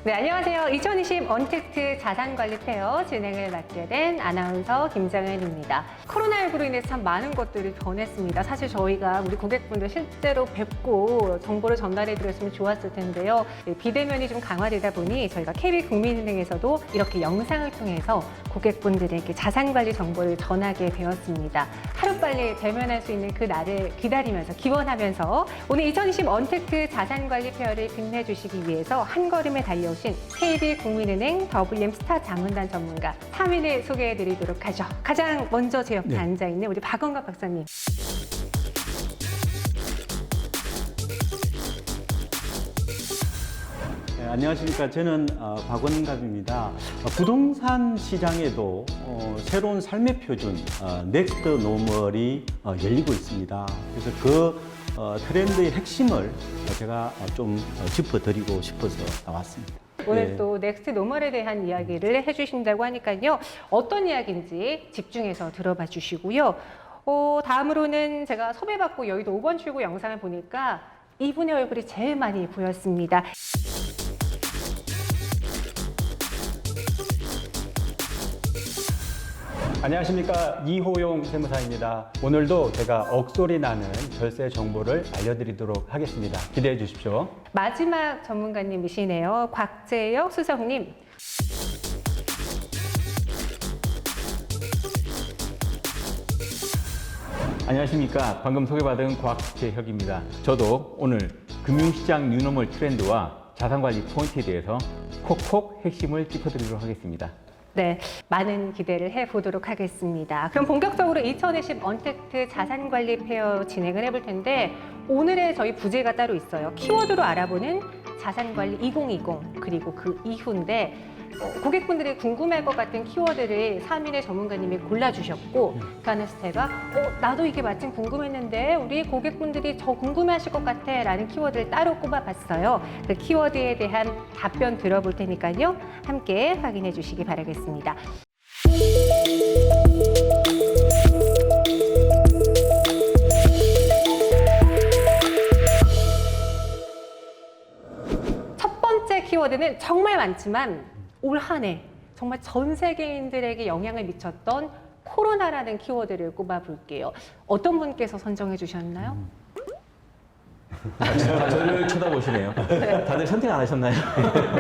네, 안녕하세요. 2020 언택트 자산관리 페어 진행을 맡게 된 아나운서 김정은입니다. 코로나19로 인해서 참 많은 것들이 변했습니다. 사실 저희가 우리 고객분들 실제로 뵙고 정보를 전달해 드렸으면 좋았을 텐데요. 비대면이 좀 강화되다 보니 저희가 KB국민은행에서도 이렇게 영상을 통해서 고객분들에게 자산관리 정보를 전하게 되었습니다. 하루빨리 대면할 수 있는 그 날을 기다리면서 기원하면서 오늘 2020 언택트 자산관리 페어를 빛내주시기 위해서 한 걸음에 달려오신 KB국민은행 WM 스타 자문단 전문가 3인을 소개해드리도록 하죠. 가장 먼저 제 옆에 앉아있는 우리 박원갑 박사님. 네, 안녕하십니까. 저는 박원갑입니다. 부동산 시장에도 새로운 삶의 표준 넥스트 노멀이 열리고 있습니다. 그래서 그 트렌드의 핵심을 제가 좀 짚어드리고 싶어서 나왔습니다. 오늘 네. 또 넥스트 노멀에 대한 이야기를 해주신다고 하니까요. 어떤 이야기인지 집중해서 들어봐 주시고요. 다음으로는 제가 섭외받고 여의도 5번 출구 영상을 보니까 이분의 얼굴이 제일 많이 보였습니다. 안녕하십니까, 이호용 세무사입니다. 오늘도 제가 억소리 나는 절세 정보를 알려드리도록 하겠습니다. 기대해 주십시오. 마지막 전문가님이시네요. 곽재혁 수석님. 안녕하십니까. 방금 소개받은 곽재혁입니다. 저도 오늘 금융시장 뉴노멀 트렌드와 자산관리 포인트에 대해서 콕콕 핵심을 짚어드리도록 하겠습니다. 네, 많은 기대를 해보도록 하겠습니다. 그럼 본격적으로 2020 언택트 자산관리 페어 진행을 해볼 텐데 오늘의 저희 부제가 따로 있어요. 키워드로 알아보는 자산관리 2020 그리고 그 이후인데 고객분들이 궁금할 것 같은 키워드를 3인의 전문가님이 골라주셨고 그 안에서 제가 나도 이게 마침 궁금했는데 우리 고객분들이 더 궁금해하실 것 같아 라는 키워드를 따로 꼽아봤어요. 그 키워드에 대한 답변 들어볼 테니까요. 함께 확인해 주시기 바라겠습니다. 첫 번째 키워드는 정말 많지만 올 한 해 정말 전 세계인들에게 영향을 미쳤던 코로나라는 키워드를 꼽아볼게요. 어떤 분께서 선정해 주셨나요? 저를 쳐다보시네요. 다들 선택 안 하셨나요?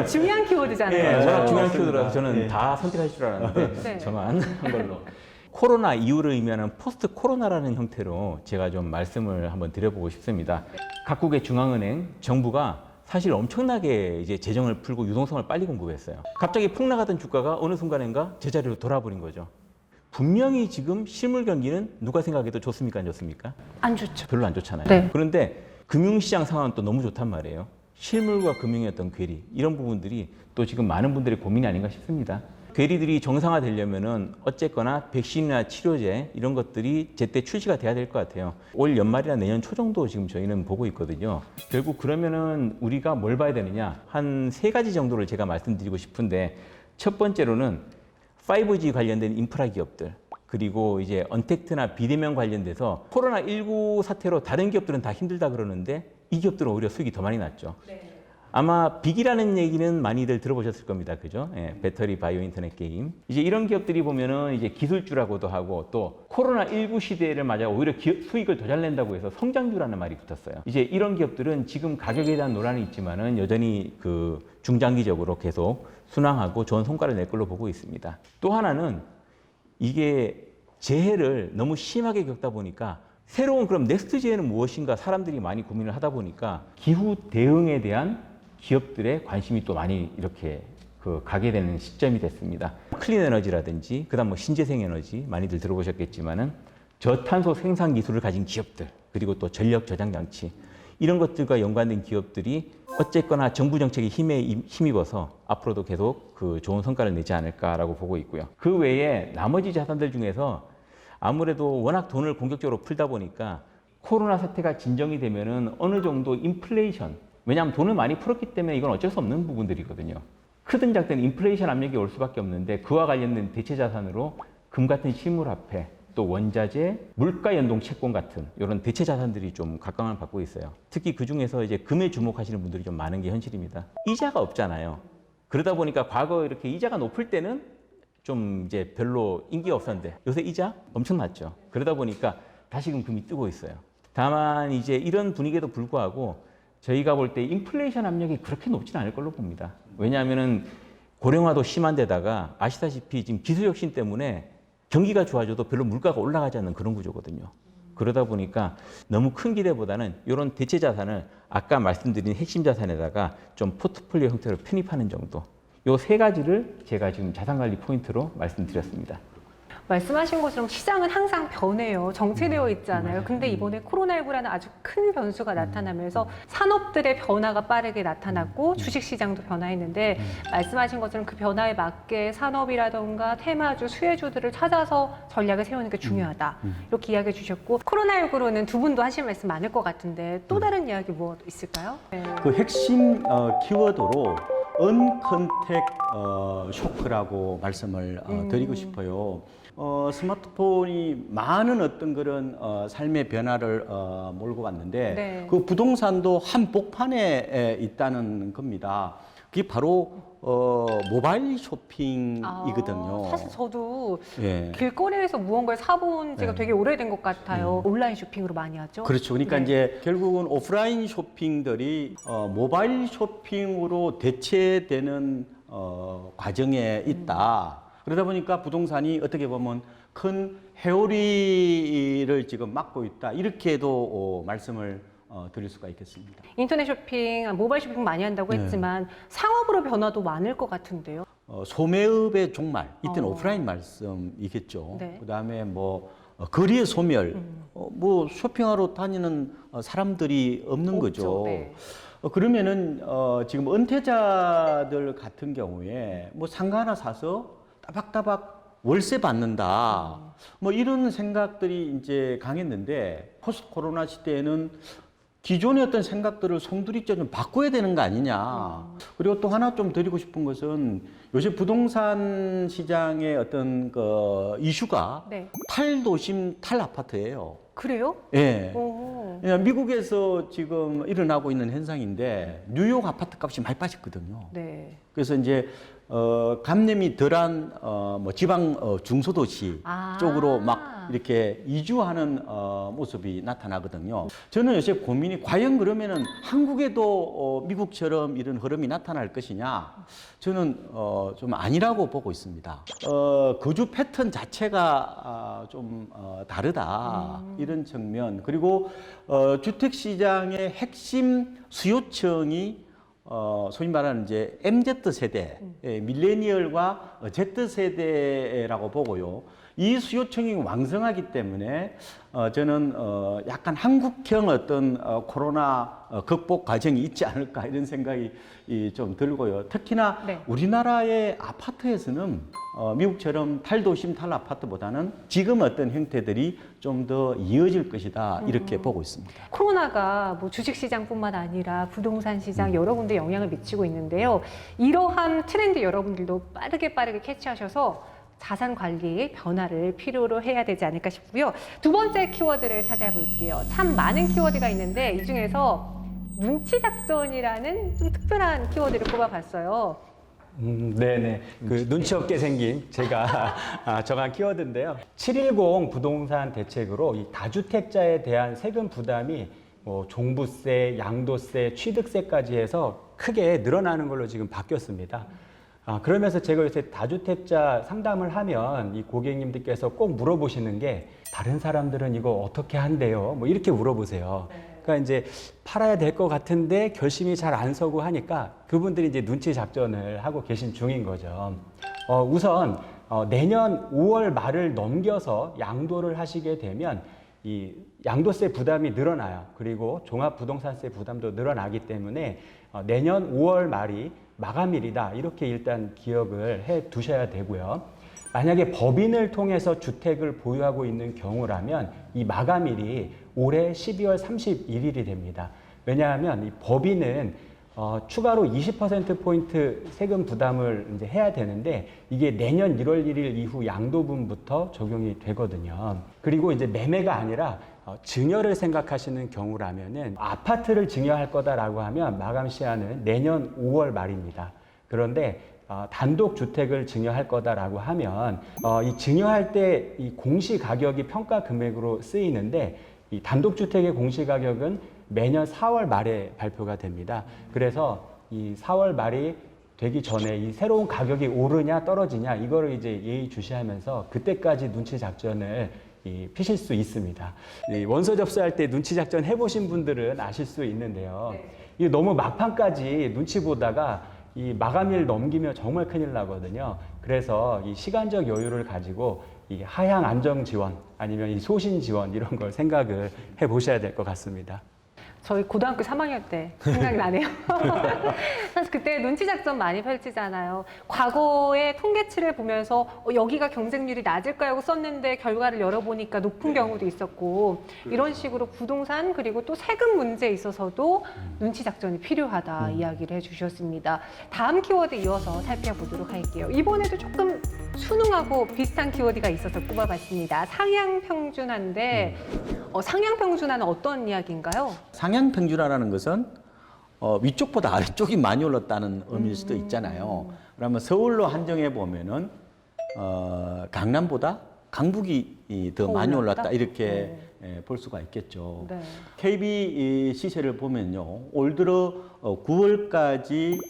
중요한 키워드잖아요. 네, 워낙 중요한 맞습니다. 키워드라서 저는 네. 다 선택하실 줄 알았는데 네. 저만 한 걸로. 코로나 이후를 의미하는 포스트 코로나라는 형태로 제가 좀 말씀을 한번 드려보고 싶습니다. 각국의 중앙은행, 정부가 사실 엄청나게 이제 재정을 풀고 유동성을 빨리 공급했어요. 갑자기 폭락하던 주가가 어느 순간인가 제자리로 돌아버린 거죠. 분명히 지금 실물 경기는 누가 생각해도 좋습니까, 안 좋습니까? 안 좋죠. 별로 안 좋잖아요. 네. 그런데 금융시장 상황은 또 너무 좋단 말이에요. 실물과 금융의 어떤 괴리, 이런 부분들이 또 지금 많은 분들의 고민이 아닌가 싶습니다. 괴리들이 정상화되려면은 어쨌거나 백신이나 치료제 이런 것들이 제때 출시가 돼야 될 것 같아요. 올 연말이나 내년 초 정도 지금 저희는 보고 있거든요. 결국 그러면은 우리가 뭘 봐야 되느냐? 한 세 가지 정도를 제가 말씀드리고 싶은데 첫 번째로는 5G 관련된 인프라 기업들 그리고 이제 언택트나 비대면 관련돼서 코로나19 사태로 다른 기업들은 다 힘들다 그러는데 이 기업들은 오히려 수익이 더 많이 났죠. 아마 빅이라는 얘기는 많이들 들어보셨을 겁니다. 그죠? 예, 배터리, 바이오, 인터넷 게임. 이제 이런 기업들이 보면은 이제 기술주라고도 하고 또 코로나19 시대를 맞아 오히려 수익을 더 잘 낸다고 해서 성장주라는 말이 붙었어요. 이제 이런 기업들은 지금 가격에 대한 논란이 있지만은 여전히 그 중장기적으로 계속 순항하고 좋은 성과를 낼 걸로 보고 있습니다. 또 하나는 이게 재해를 너무 심하게 겪다 보니까 새로운 그럼 넥스트 재해는 무엇인가 사람들이 많이 고민을 하다 보니까 기후 대응에 대한 기업들의 관심이 또 많이 이렇게 가게 되는 시점이 됐습니다. 클린 에너지라든지 그다음 뭐 신재생 에너지 많이들 들어보셨겠지만은 저탄소 생산 기술을 가진 기업들 그리고 또 전력 저장 장치 이런 것들과 연관된 기업들이 어쨌거나 정부 정책에 힘입어서 앞으로도 계속 그 좋은 성과를 내지 않을까라고 보고 있고요. 그 외에 나머지 자산들 중에서 아무래도 워낙 돈을 공격적으로 풀다 보니까 코로나 사태가 진정이 되면은 어느 정도 인플레이션 왜냐하면 돈을 많이 풀었기 때문에 이건 어쩔 수 없는 부분들이거든요. 크든 작든 인플레이션 압력이 올 수밖에 없는데 그와 관련된 대체 자산으로 금 같은 실물화폐 또 원자재, 물가 연동 채권 같은 이런 대체 자산들이 좀 각광을 받고 있어요. 특히 그 중에서 이제 금에 주목하시는 분들이 좀 많은 게 현실입니다. 이자가 없잖아요. 그러다 보니까 과거 이렇게 이자가 높을 때는 좀 이제 별로 인기가 없었는데 요새 이자 엄청 낮죠. 그러다 보니까 다시금 금이 뜨고 있어요. 다만 이제 이런 분위기에도 불구하고 저희가 볼 때 인플레이션 압력이 그렇게 높지는 않을 걸로 봅니다. 왜냐하면은 고령화도 심한 데다가 아시다시피 지금 기술혁신 때문에 경기가 좋아져도 별로 물가가 올라가지 않는 그런 구조거든요. 그러다 보니까 너무 큰 기대보다는 이런 대체 자산을 아까 말씀드린 핵심 자산에다가 좀 포트폴리오 형태로 편입하는 정도. 요 세 가지를 제가 지금 자산관리 포인트로 말씀드렸습니다. 말씀하신 것처럼 시장은 항상 변해요. 정체되어 있잖아요. 근데 이번에 코로나19라는 아주 큰 변수가 나타나면서 산업들의 변화가 빠르게 나타났고 주식시장도 변화했는데 말씀하신 것처럼 그 변화에 맞게 산업이라던가 테마주, 수혜주들을 찾아서 전략을 세우는 게 중요하다. 이렇게 이야기해 주셨고 코로나19로는 두 분도 하실 말씀 많을 것 같은데 또 다른 이야기 뭐 있을까요? 네. 그 핵심 키워드로 언컨택 쇼크라고 말씀을 드리고 싶어요. 스마트폰이 많은 어떤 그런 삶의 변화를 몰고 왔는데 네. 그 부동산도 한복판에 있다는 겁니다. 그게 바로 모바일 쇼핑이거든요. 사실 저도 예. 길거리에서 무언가를 사본 지가 네. 되게 오래된 것 같아요. 온라인 쇼핑으로 많이 하죠. 그렇죠. 그러니까 네. 이제 결국은 오프라인 쇼핑들이 모바일 쇼핑으로 대체되는 과정에 있다. 그러다 보니까 부동산이 어떻게 보면 큰 회오리를 지금 맞고 있다. 이렇게도 말씀을 드릴 수가 있겠습니다. 인터넷 쇼핑, 모바일 쇼핑 많이 한다고 네. 했지만 상업으로 변화도 많을 것 같은데요. 소매업의 종말, 이때는 어. 오프라인 말씀이겠죠. 네. 그다음에 뭐 거리의 소멸, 뭐 쇼핑하러 다니는 사람들이 없는 없죠. 거죠. 네. 그러면은 지금 은퇴자들 같은 경우에 뭐 상가 하나 사서 따박따박 월세 받는다. 뭐 이런 생각들이 이제 강했는데 포스트 코로나 시대에는 기존의 어떤 생각들을 송두리째 좀 바꿔야 되는 거 아니냐. 그리고 또 하나 좀 드리고 싶은 것은 요새 부동산 시장의 어떤 그 이슈가 네. 탈도심 탈아파트예요. 그래요? 예. 오. 미국에서 지금 일어나고 있는 현상인데 뉴욕 아파트 값이 많이 빠졌거든요. 네. 그래서 이제 감염이 덜한 뭐 지방 중소도시 아. 쪽으로 막 이렇게 이주하는 모습이 나타나거든요. 저는 요새 고민이 과연 그러면은 한국에도 미국처럼 이런 흐름이 나타날 것이냐? 저는 좀 아니라고 보고 있습니다. 거주 패턴 자체가 좀 다르다 이런 측면 그리고 주택 시장의 핵심 수요층이 소위 말하는 이제 MZ 세대, 밀레니얼과 Z 세대라고 보고요. 이 수요층이 왕성하기 때문에 저는 약간 한국형 어떤 코로나 극복 과정이 있지 않을까 이런 생각이 좀 들고요. 특히나 네. 우리나라의 아파트에서는 미국처럼 탈도심 탈아파트보다는 지금 어떤 형태들이 좀 더 이어질 것이다 이렇게 보고 있습니다. 코로나가 뭐 주식시장뿐만 아니라 부동산 시장 여러 군데 영향을 미치고 있는데요. 이러한 트렌드 여러분들도 빠르게 캐치하셔서 자산 관리 변화를 필요로 해야 되지 않을까 싶고요. 두 번째 키워드를 찾아볼게요. 참 많은 키워드가 있는데 이 중에서 눈치 작전이라는 좀 특별한 키워드를 꼽아봤어요. 네네. 그 눈치 없게 생긴 제가 정한 키워드인데요. 710 부동산 대책으로 이 다주택자에 대한 세금 부담이 뭐 종부세, 양도세, 취득세까지 해서 크게 늘어나는 걸로 지금 바뀌었습니다. 그러면서 제가 요새 다주택자 상담을 하면 이 고객님들께서 꼭 물어보시는 게 다른 사람들은 이거 어떻게 한대요? 뭐 이렇게 물어보세요. 그러니까 이제 팔아야 될 것 같은데 결심이 잘 안 서고 하니까 그분들이 이제 눈치 작전을 하고 계신 중인 거죠. 우선 내년 5월 말을 넘겨서 양도를 하시게 되면 이 양도세 부담이 늘어나요. 그리고 종합부동산세 부담도 늘어나기 때문에 내년 5월 말이 마감일이다. 이렇게 일단 기억을 해 두셔야 되고요. 만약에 법인을 통해서 주택을 보유하고 있는 경우라면 이 마감일이 올해 12월 31일이 됩니다. 왜냐하면 이 법인은 추가로 20%포인트 세금 부담을 이제 해야 되는데 이게 내년 1월 1일 이후 양도분부터 적용이 되거든요. 그리고 이제 매매가 아니라 증여를 생각하시는 경우라면은 아파트를 증여할 거다라고 하면 마감 시한은 내년 5월 말입니다. 그런데 단독 주택을 증여할 거다라고 하면 이 증여할 때 이 공시 가격이 평가 금액으로 쓰이는데 이 단독 주택의 공시 가격은 매년 4월 말에 발표가 됩니다. 그래서 이 4월 말이 되기 전에 이 새로운 가격이 오르냐 떨어지냐 이거를 이제 예의주시하면서 그때까지 눈치 작전을 피실 수 있습니다. 이 원서 접수할 때 눈치 작전 해보신 분들은 아실 수 있는데요. 이 너무 막판까지 눈치 보다가 이 마감일 넘기면 정말 큰일 나거든요. 그래서 이 시간적 여유를 가지고 이 하향 안정 지원 아니면 이 소신 지원 이런 걸 생각을 해보셔야 될 것 같습니다. 저희 고등학교 3학년 때 생각이 나네요. 사실 그때 눈치 작전 많이 펼치잖아요. 과거의 통계치를 보면서 여기가 경쟁률이 낮을까 하고 썼는데 결과를 열어보니까 높은 경우도 있었고 이런 식으로 부동산 그리고 또 세금 문제에 있어서도 눈치 작전이 필요하다 이야기를 해주셨습니다. 다음 키워드 이어서 살펴보도록 할게요. 이번에도 조금 수능하고 비슷한 키워드가 있어서 뽑아봤습니다. 상향평준화인데 상향평준화는 어떤 이야기인가요? 상향평준화라는 것은 위쪽보다 아래쪽이 많이 올랐다는 의미일 수도 있잖아요. 그러면 서울로 한정해 보면은 강남보다 강북이 더 많이 올랐다 이렇게 볼 수가 있겠죠. 네. KB 시세를 보면요, 올 들어 9월까지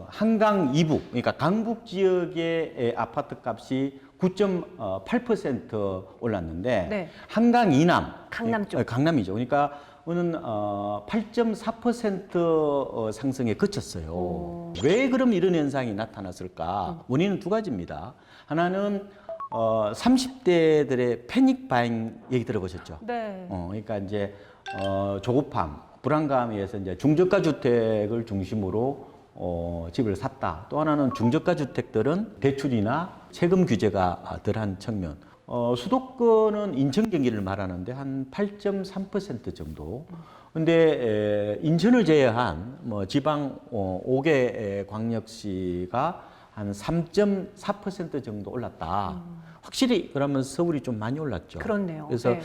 한강 이북, 그러니까 강북 지역의 아파트 값이 9.8% 올랐는데 네. 한강 이남, 강남 쪽. 강남이죠. 그러니까 오는 8.4% 상승에 그쳤어요. 왜 그럼 이런 현상이 나타났을까? 원인은 두 가지입니다. 하나는 30대들의 패닉 바잉 얘기 들어보셨죠? 네. 그러니까 이제 조급함, 불안감에 의해서 이제 중저가 주택을 중심으로 집을 샀다. 또 하나는 중저가 주택들은 대출이나 세금 규제가 덜한 측면. 수도권은 인천 경기를 말하는데 한 8.3% 정도. 근데 인천을 제외한 뭐 지방 5개 광역시가 한 3.4% 정도 올랐다. 확실히 그러면 서울이 좀 많이 올랐죠. 그렇네요. 그래서 네.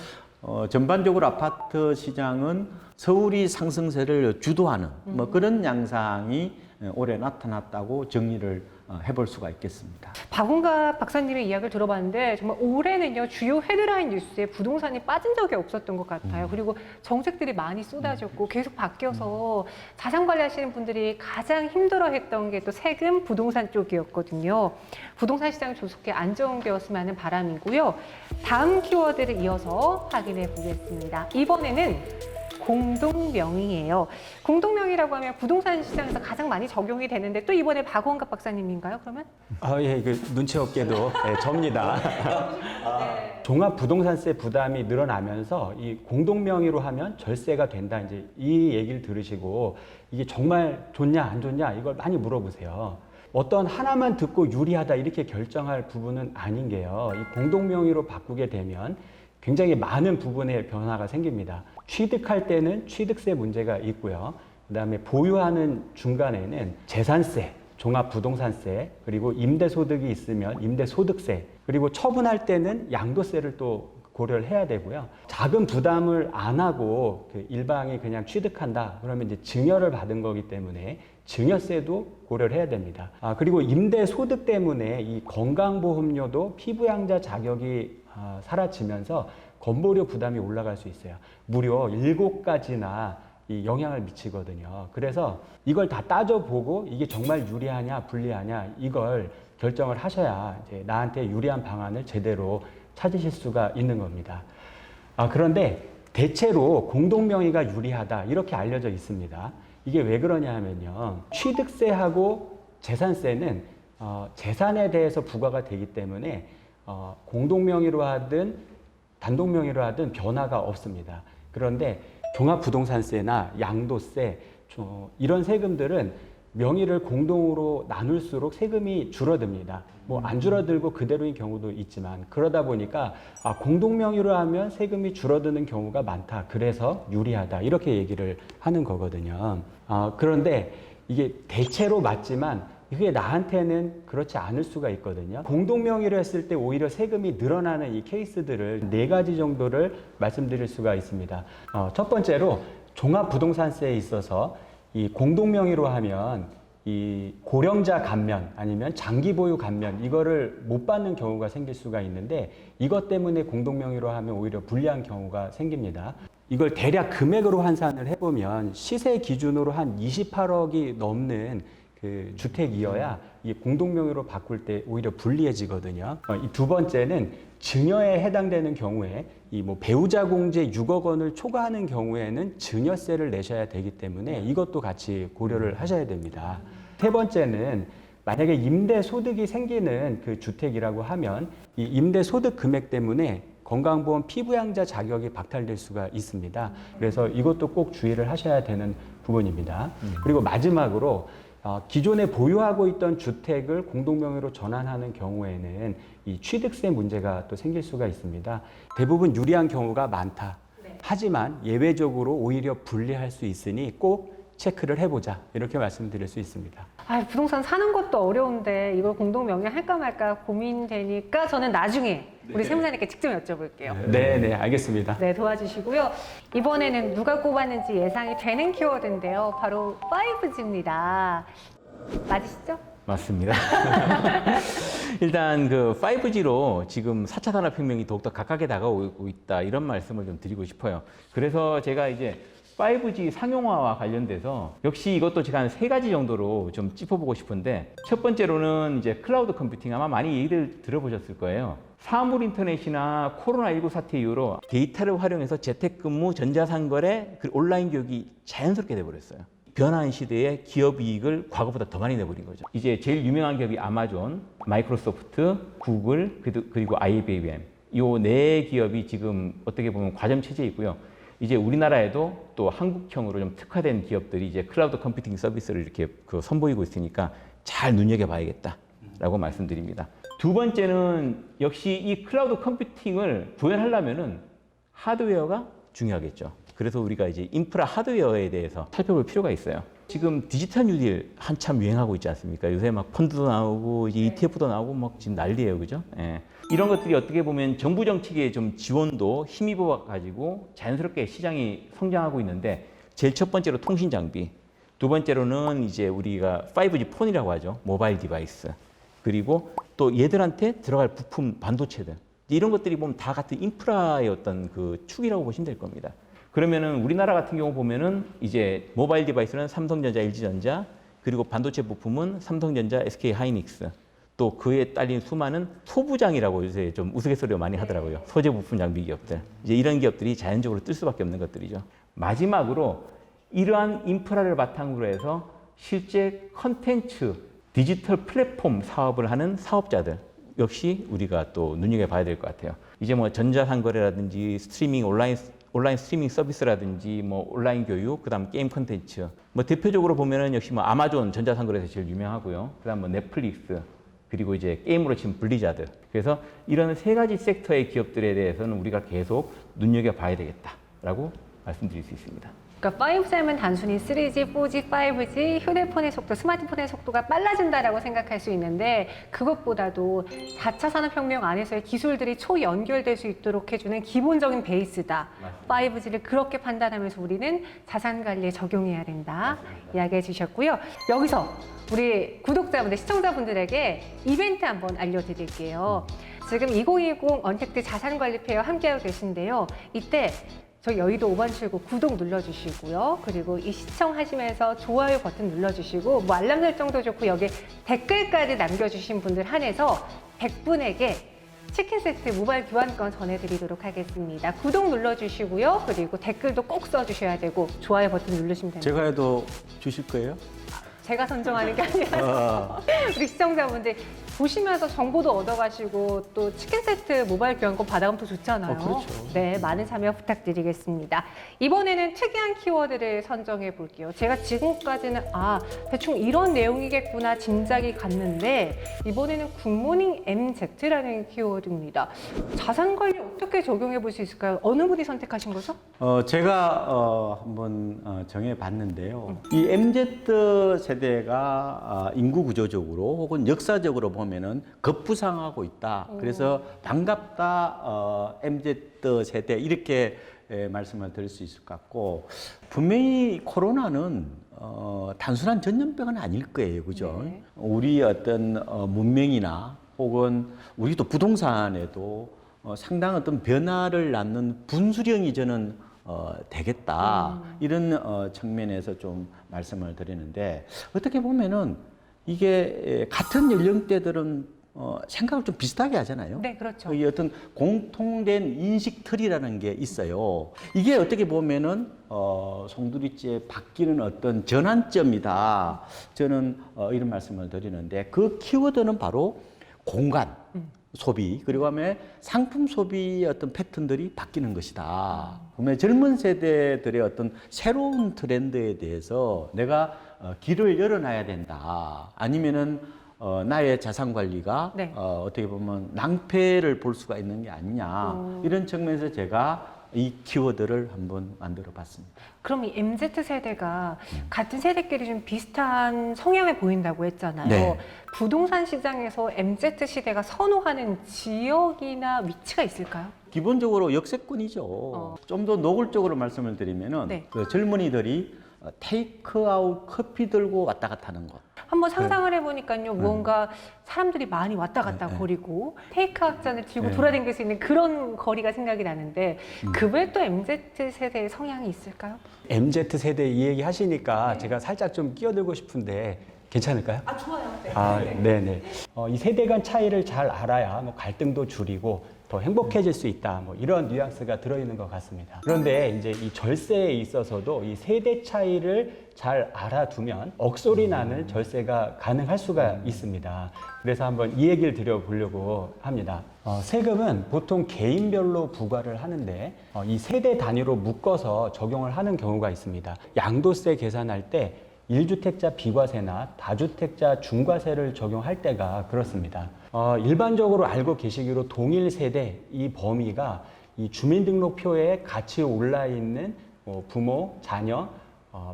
전반적으로 아파트 시장은 서울이 상승세를 주도하는 뭐 그런 양상이 올해 나타났다고 정리를 해볼 수가 있겠습니다. 박원갑 박사님의 이야기를 들어봤는데 정말 올해는요 주요 헤드라인 뉴스에 부동산이 빠진 적이 없었던 것 같아요. 그리고 정책들이 많이 쏟아졌고 계속 바뀌어서 자산 관리하시는 분들이 가장 힘들어했던 게 또 세금, 부동산 쪽이었거든요. 부동산 시장이 조속히 안정되었으면 하는 바람이고요. 다음 키워드를 이어서 확인해 보겠습니다. 이번에는 공동명의예요. 공동명의라고 하면 부동산 시장에서 가장 많이 적용이 되는데 또 이번에 박원갑 박사님인가요? 그러면? 예, 그 눈치 없게도 접니다. 종합부동산세 부담이 늘어나면서 이 공동명의로 하면 절세가 된다. 이제 이 얘기를 들으시고 이게 정말 좋냐 안 좋냐 이걸 많이 물어보세요. 어떤 하나만 듣고 유리하다 이렇게 결정할 부분은 아닌 게요. 이 공동명의로 바꾸게 되면 굉장히 많은 부분의 변화가 생깁니다. 취득할 때는 취득세 문제가 있고요. 그다음에 보유하는 중간에는 재산세, 종합부동산세, 그리고 임대소득이 있으면 임대소득세, 그리고 처분할 때는 양도세를 또 고려를 해야 되고요. 자금 부담을 안 하고 그 일방이 그냥 취득한다. 그러면 이제 증여를 받은 거기 때문에 증여세도 고려를 해야 됩니다. 그리고 임대소득 때문에 이 건강보험료도 피부양자 자격이 사라지면서 건보료 부담이 올라갈 수 있어요. 무려 7가지나 이 영향을 미치거든요. 그래서 이걸 다 따져보고 이게 정말 유리하냐 불리하냐 이걸 결정을 하셔야 이제 나한테 유리한 방안을 제대로 찾으실 수가 있는 겁니다. 그런데 대체로 공동명의가 유리하다 이렇게 알려져 있습니다. 이게 왜 그러냐 하면요. 취득세하고 재산세는 재산에 대해서 부과가 되기 때문에 공동명의로 하든 단독명의로 하든 변화가 없습니다. 그런데 종합부동산세나 양도세 이런 세금들은 명의를 공동으로 나눌수록 세금이 줄어듭니다. 뭐 안 줄어들고 그대로인 경우도 있지만 그러다 보니까 공동명의로 하면 세금이 줄어드는 경우가 많다. 그래서 유리하다. 이렇게 얘기를 하는 거거든요. 그런데 이게 대체로 맞지만 이게 나한테는 그렇지 않을 수가 있거든요. 공동명의로 했을 때 오히려 세금이 늘어나는 이 케이스들을 4가지 정도를 말씀드릴 수가 있습니다. 첫 번째로 종합부동산세에 있어서 이 공동명의로 하면 이 고령자 감면 아니면 장기 보유 감면 이거를 못 받는 경우가 생길 수가 있는데 이것 때문에 공동명의로 하면 오히려 불리한 경우가 생깁니다. 이걸 대략 금액으로 환산을 해보면 시세 기준으로 한 28억이 넘는 그 주택이어야 이 공동명의로 바꿀 때 오히려 불리해지거든요. 이 두 번째는 증여에 해당되는 경우에 이 뭐 배우자 공제 6억 원을 초과하는 경우에는 증여세를 내셔야 되기 때문에 이것도 같이 고려를 하셔야 됩니다. 세 번째는 만약에 임대 소득이 생기는 그 주택이라고 하면 이 임대 소득 금액 때문에 건강보험 피부양자 자격이 박탈될 수가 있습니다. 그래서 이것도 꼭 주의를 하셔야 되는 부분입니다. 그리고 마지막으로 기존에 보유하고 있던 주택을 공동명의로 전환하는 경우에는 이 취득세 문제가 또 생길 수가 있습니다. 대부분 유리한 경우가 많다. 하지만 예외적으로 오히려 불리할 수 있으니 꼭 체크를 해보자 이렇게 말씀드릴 수 있습니다. 아, 부동산 사는 것도 어려운데 이걸 공동명의 할까 말까 고민되니까 저는 나중에 우리 세무사님께 직접 여쭤볼게요. 네, 알겠습니다. 네, 도와주시고요. 이번에는 누가 꼽았는지 예상이 되는 키워드인데요. 바로 5G입니다. 맞으시죠? 맞습니다. 일단 그 5G로 지금 4차 산업혁명이 더욱더 가깝게 다가오고 있다 이런 말씀을 좀 드리고 싶어요. 그래서 제가 이제 5G 상용화와 관련돼서 역시 이것도 제가 한 3가지 정도로 좀 짚어보고 싶은데 첫 번째로는 이제 클라우드 컴퓨팅 아마 많이 얘기를 들어보셨을 거예요. 사물 인터넷이나 코로나19 사태 이후로 데이터를 활용해서 재택근무, 전자상거래, 그 온라인 교육이 자연스럽게 돼버렸어요. 변화한 시대에 기업 이익을 과거보다 더 많이 내버린 거죠. 이제 제일 유명한 기업이 아마존, 마이크로소프트, 구글, 그리고 IBM. 이 4기업이 지금 어떻게 보면 과점 체제에 있고요. 이제 우리나라에도 또 한국형으로 좀 특화된 기업들이 이제 클라우드 컴퓨팅 서비스를 이렇게 선보이고 있으니까 잘 눈여겨봐야겠다라고 말씀드립니다. 두 번째는 역시 이 클라우드 컴퓨팅을 구현하려면은 하드웨어가 중요하겠죠. 그래서 우리가 이제 인프라 하드웨어에 대해서 살펴볼 필요가 있어요. 지금 디지털 뉴딜 한참 유행하고 있지 않습니까? 요새 막 펀드도 나오고 이제 ETF도 나오고 막 지금 난리예요, 그죠? 예. 이런 것들이 어떻게 보면 정부 정책의 좀 지원도 힘입어 가지고 자연스럽게 시장이 성장하고 있는데 제일 첫 번째로 통신 장비, 두 번째로는 이제 우리가 5G 폰이라고 하죠, 모바일 디바이스, 그리고 또 얘들한테 들어갈 부품 반도체들 이런 것들이 보면 다 같은 인프라의 어떤 그 축이라고 보시면 될 겁니다. 그러면은 우리나라 같은 경우 보면은 이제 모바일 디바이스는 삼성전자, LG전자, 그리고 반도체 부품은 삼성전자, SK 하이닉스, 또 그에 딸린 수많은 소부장이라고 요새 좀 우스갯소리로 많이 하더라고요. 소재 부품 장비 기업들. 이제 이런 기업들이 자연적으로 뜰 수밖에 없는 것들이죠. 마지막으로 이러한 인프라를 바탕으로 해서 실제 컨텐츠, 디지털 플랫폼 사업을 하는 사업자들 역시 우리가 또 눈여겨봐야 될 것 같아요. 이제 뭐 전자상거래라든지 스트리밍 온라인 스트리밍 서비스라든지 뭐 온라인 교육, 그다음 게임 콘텐츠. 뭐 대표적으로 보면은 역시 뭐 아마존 전자상거래에서 제일 유명하고요. 그다음 뭐 넷플릭스, 그리고 이제 게임으로 치면 블리자드. 그래서 이런 3가지 섹터의 기업들에 대해서는 우리가 계속 눈여겨봐야 되겠다라고 말씀드릴 수 있습니다. 그러니까 5G면 단순히 3G, 4G, 5G, 휴대폰의 속도, 스마트폰의 속도가 빨라진다라고 생각할 수 있는데 그것보다도 4차 산업혁명 안에서의 기술들이 초연결될 수 있도록 해주는 기본적인 베이스다. 맞습니다. 5G를 그렇게 판단하면서 우리는 자산 관리에 적용해야 된다. 맞습니다. 이야기해 주셨고요. 여기서 우리 구독자분들, 시청자분들에게 이벤트 한번 알려드릴게요. 지금 2020 언택트 자산관리 페어 함께하고 계신데요. 이때 저희 여의도 5번 출구 구독 눌러주시고요. 그리고 이 시청하시면서 좋아요 버튼 눌러주시고 뭐 알람 설정도 좋고 여기 댓글까지 남겨주신 분들 한해서 100분에게 치킨 세트 모바일 교환권 전해드리도록 하겠습니다. 구독 눌러주시고요. 그리고 댓글도 꼭 써주셔야 되고 좋아요 버튼 누르시면 됩니다. 제가 해도 주실 거예요? 제가 선정하는 게 아니라 우리 시청자분들 보시면서 정보도 얻어가시고 또 치킨 세트 모바일 교환권 받아가면 더 좋잖아요. 그렇죠. 네, 많은 참여 부탁드리겠습니다. 이번에는 특이한 키워드를 선정해 볼게요. 제가 지금까지는 대충 이런 내용이겠구나 짐작이 갔는데 이번에는 굿모닝 MZ라는 키워드입니다. 자산 관리 어떻게 적용해 볼 수 있을까요? 어느 분이 선택하신 거죠? 제가 한번 정해봤는데요. 이 MZ 세대가 인구 구조적으로 혹은 역사적으로 보면은 급부상하고 있다. 그래서 반갑다 MZ 세대 이렇게 말씀을 드릴 수 있을 것 같고, 분명히 코로나는 단순한 전염병은 아닐 거예요, 그죠? 네. 우리 어떤 문명이나 혹은 우리 또 부동산에도 상당한 어떤 변화를 낳는 분수령이 저는 되겠다, 이런 측면에서 좀 말씀을 드리는데, 어떻게 보면은 이게 같은 연령대들은 생각을 좀 비슷하게 하잖아요. 네, 그렇죠. 이 어떤 공통된 인식 틀이라는 게 있어요. 이게 어떻게 보면은 송두리째 바뀌는 어떤 전환점이다. 저는 이런 말씀을 드리는데, 그 키워드는 바로 공간 소비, 그리고 하면 상품 소비의 어떤 패턴들이 바뀌는 것이다. 그러면 젊은 세대들의 어떤 새로운 트렌드에 대해서 내가 길을 열어놔야 된다. 아니면은 나의 자산 관리가 네. 어떻게 보면 낭패를 볼 수가 있는 게 아니냐, 이런 측면에서 제가 이 키워드를 한번 만들어 봤습니다. 그럼 이 MZ 세대가 같은 세대끼리 좀 비슷한 성향을 보인다고 했잖아요. 네. 부동산 시장에서 MZ 시대가 선호하는 지역이나 위치가 있을까요? 기본적으로 역세권이죠. 좀 더 노골적으로 말씀을 드리면은 네. 그 젊은이들이 테이크아웃 커피 들고 왔다 갔다 하는 곳. 한번 상상을 해보니까요, 무언가 사람들이 많이 왔다 갔다 거리고 테이크아웃 잔을 들고 돌아다닐 수 있는 그런 거리가 생각이 나는데, 그 외에 또 MZ 세대의 성향이 있을까요? MZ 세대 이 얘기 하시니까 제가 살짝 좀 끼어들고 싶은데 괜찮을까요? 아, 좋아요. 네. 아, 네네. 이 세대 간 차이를 잘 알아야 뭐 갈등도 줄이고 더 행복해질 수 있다. 뭐 이런 뉘앙스가 들어있는 것 같습니다. 그런데 이제 이 절세에 있어서도 이 세대 차이를 잘 알아두면 억소리 나는 절세가 가능할 수가 있습니다. 그래서 한번 이 얘기를 드려보려고 합니다. 세금은 보통 개인별로 부과를 하는데 이 세대 단위로 묶어서 적용을 하는 경우가 있습니다. 양도세 계산할 때 1주택자 비과세나 다주택자 중과세를 적용할 때가 그렇습니다. 일반적으로 알고 계시기로 동일 세대 이 범위가 이 주민등록표에 같이 올라 있는 부모, 자녀,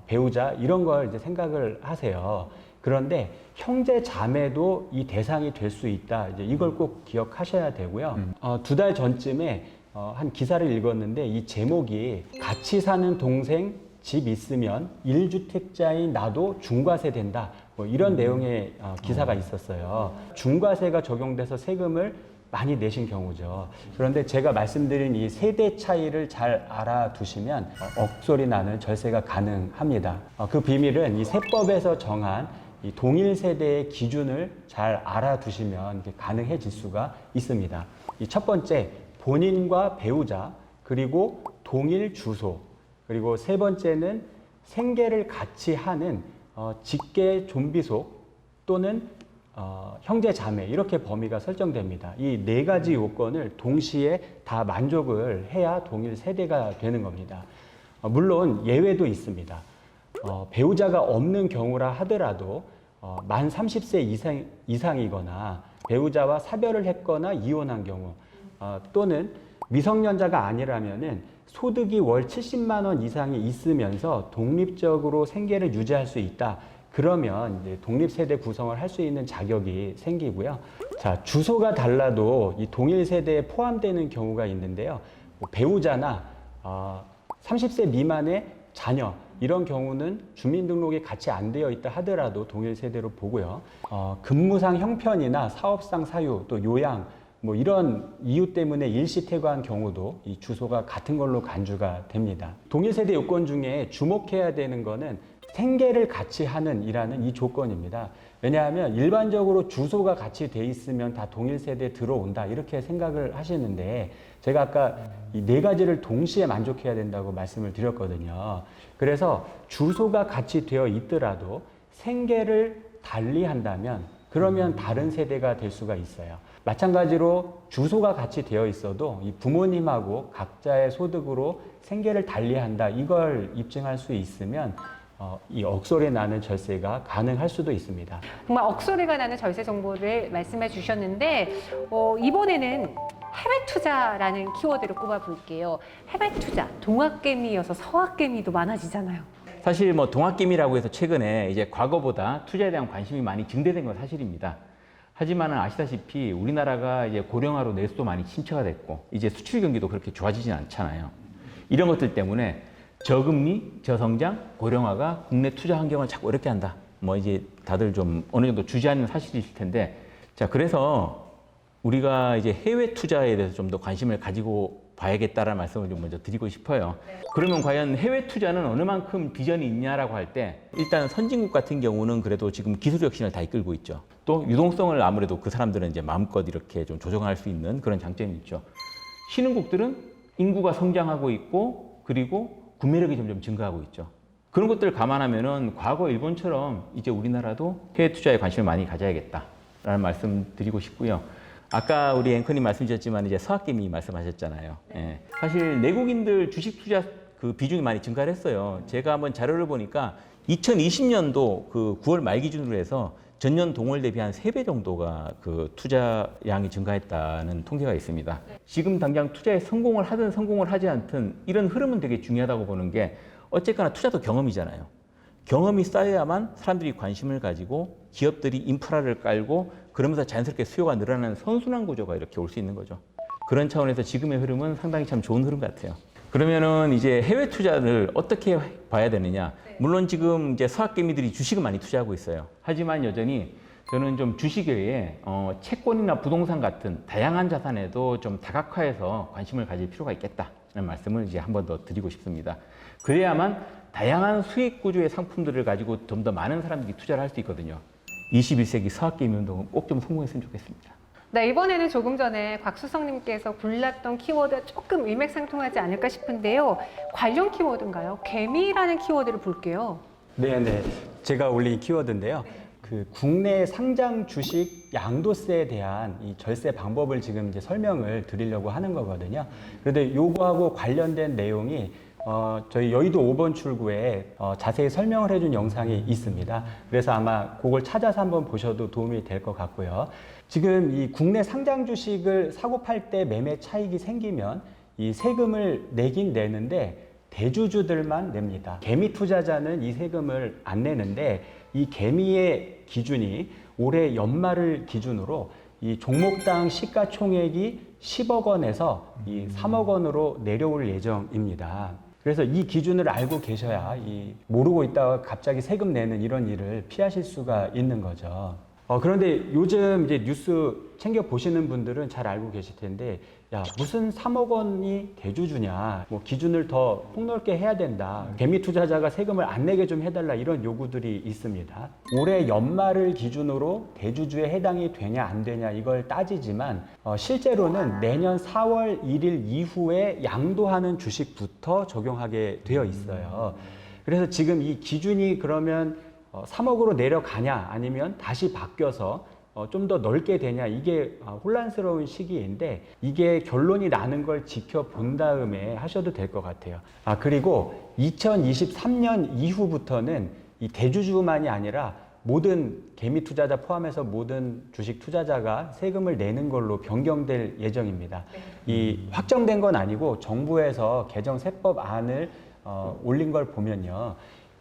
배우자 이런 걸 이제 생각을 하세요. 그런데 형제 자매도 이 대상이 될 수 있다. 이제 이걸 꼭 기억하셔야 되고요. 2달 전쯤에 한 기사를 읽었는데 이 제목이 같이 사는 동생 집 있으면 1주택자인 나도 중과세 된다. 뭐 이런 내용의 기사가 있었어요. 중과세가 적용돼서 세금을 많이 내신 경우죠. 그런데 제가 말씀드린 이 세대 차이를 잘 알아두시면 억소리 나는 절세가 가능합니다. 그 비밀은 이 세법에서 정한 이 동일 세대의 기준을 잘 알아두시면 이게 가능해질 수가 있습니다. 이 첫 번째, 본인과 배우자, 그리고 동일 주소, 그리고 세 번째는 생계를 같이 하는 직계 좀비속 또는 형제 자매, 이렇게 범위가 설정됩니다. 이 네 가지 요건을 동시에 다 만족을 해야 동일 세대가 되는 겁니다. 물론 예외도 있습니다. 배우자가 없는 경우라 하더라도 만 30세 이상이거나 배우자와 사별을 했거나 이혼한 경우, 또는 미성년자가 아니라면은 소득이 월 70만 원 이상이 있으면서 독립적으로 생계를 유지할 수 있다. 그러면 이제 독립세대 구성을 할 수 있는 자격이 생기고요. 자, 주소가 달라도 이 동일 세대에 포함되는 경우가 있는데요. 배우자나 30세 미만의 자녀, 이런 경우는 주민등록이 같이 안 되어 있다 하더라도 동일 세대로 보고요. 근무상 형편이나 사업상 사유, 또 요양, 뭐 이런 이유 때문에 일시퇴거한 경우도 이 주소가 같은 걸로 간주가 됩니다. 동일 세대 요건 중에 주목해야 되는 거는 생계를 같이 하는 이라는 이 조건입니다. 왜냐하면 일반적으로 주소가 같이 돼 있으면 다 동일 세대에 들어온다, 이렇게 생각을 하시는데, 제가 아까 이 네 가지를 동시에 만족해야 된다고 말씀을 드렸거든요. 그래서 주소가 같이 되어 있더라도 생계를 달리 한다면 그러면 다른 세대가 될 수가 있어요. 마찬가지로 주소가 같이 되어 있어도 이 부모님하고 각자의 소득으로 생계를 달리한다, 이걸 입증할 수 있으면 이 억소리 나는 절세가 가능할 수도 있습니다. 정말 억소리가 나는 절세 정보를 말씀해 주셨는데, 이번에는 해외 투자라는 키워드를 꼽아볼게요. 해외 투자, 동학개미여서 서학개미도 많아지잖아요. 사실 뭐 동학개미라고 해서 최근에 이제 과거보다 투자에 대한 관심이 많이 증대된 건 사실입니다. 하지만은 아시다시피 우리나라가 이제 고령화로 내수도 많이 침체가 됐고 이제 수출 경기도 그렇게 좋아지진 않잖아요. 이런 것들 때문에 저금리, 저성장, 고령화가 국내 투자 환경을 자꾸 어렵게 한다. 뭐 이제 다들 좀 어느 정도 주지하는 사실이실 텐데, 자, 그래서 우리가 이제 해외 투자에 대해서 좀 더 관심을 가지고 봐야겠다라는 말씀을 좀 먼저 드리고 싶어요. 그러면 과연 해외 투자는 어느 만큼 비전이 있냐라고 할 때, 일단 선진국 같은 경우는 그래도 지금 기술 혁신을 다 이끌고 있죠. 또 유동성을 아무래도 그 사람들은 이제 마음껏 이렇게 좀 조정할 수 있는 그런 장점이 있죠. 신흥국들은 인구가 성장하고 있고, 그리고 구매력이 점점 증가하고 있죠. 그런 것들을 감안하면은 과거 일본처럼 이제 우리나라도 해외 투자에 관심을 많이 가져야겠다라는 말씀 드리고 싶고요. 아까 우리 앵커님 말씀 주셨지만 이제 서학개미 말씀하셨잖아요. 예. 사실 내국인들 주식 투자 그 비중이 많이 증가를 했어요. 제가 한번 자료를 보니까 2020년도 그 9월 말 기준으로 해서 전년 동월 대비 한 3배 정도가 그 투자량이 증가했다는 통계가 있습니다. 지금 당장 투자에 성공을 하든 성공을 하지 않든 이런 흐름은 되게 중요하다고 보는 게, 어쨌거나 투자도 경험이잖아요. 경험이 쌓여야만 사람들이 관심을 가지고 기업들이 인프라를 깔고 그러면서 자연스럽게 수요가 늘어나는 선순환 구조가 이렇게 올 수 있는 거죠. 그런 차원에서 지금의 흐름은 상당히 참 좋은 흐름 같아요. 그러면은 이제 해외 투자를 어떻게 봐야 되느냐? 물론 지금 이제 서학개미들이 주식을 많이 투자하고 있어요. 하지만 여전히 저는 좀 주식 외에 채권이나 부동산 같은 다양한 자산에도 좀 다각화해서 관심을 가질 필요가 있겠다는 말씀을 이제 한 번 더 드리고 싶습니다. 그래야만 다양한 수익 구조의 상품들을 가지고 좀 더 많은 사람들이 투자를 할 수 있거든요. 21세기 서학개미 운동은 꼭 좀 성공했으면 좋겠습니다. 네, 이번에는 조금 전에 곽수성님께서 골랐던 키워드 조금 일맥상통하지 않을까 싶은데요. 관련 키워드인가요? 개미라는 키워드를 볼게요. 네네. 제가 올린 키워드인데요. 그 국내 상장 주식 양도세에 대한 이 절세 방법을 지금 이제 설명을 드리려고 하는 거거든요. 그런데 요거하고 관련된 내용이 저희 여의도 5번 출구에 자세히 설명을 해준 영상이 있습니다. 그래서 아마 그걸 찾아서 한번 보셔도 도움이 될 것 같고요. 지금 이 국내 상장 주식을 사고 팔 때 매매 차익이 생기면 이 세금을 내긴 내는데 대주주들만 냅니다. 개미 투자자는 이 세금을 안 내는데, 이 개미의 기준이 올해 연말을 기준으로 이 종목당 시가총액이 10억 원에서 이 3억 원으로 내려올 예정입니다. 그래서 이 기준을 알고 계셔야 이 모르고 있다가 갑자기 세금 내는 이런 일을 피하실 수가 있는 거죠. 그런데 요즘 이제 뉴스 챙겨 보시는 분들은 잘 알고 계실 텐데, 야, 무슨 3억 원이 대주주냐, 뭐 기준을 더 폭넓게 해야 된다, 개미 투자자가 세금을 안 내게 좀 해달라, 이런 요구들이 있습니다. 올해 연말을 기준으로 대주주에 해당이 되냐 안 되냐 이걸 따지지만 실제로는 내년 4월 1일 이후에 양도하는 주식부터 적용하게 되어 있어요. 그래서 지금 이 기준이 그러면 3억으로 내려가냐 아니면 다시 바뀌어서 좀 더 넓게 되냐, 이게 혼란스러운 시기인데, 이게 결론이 나는 걸 지켜본 다음에 하셔도 될 것 같아요. 그리고 2023년 이후부터는 이 대주주만이 아니라 모든 개미 투자자 포함해서 모든 주식 투자자가 세금을 내는 걸로 변경될 예정입니다. 이 확정된 건 아니고 정부에서 개정 세법안을 올린 걸 보면요,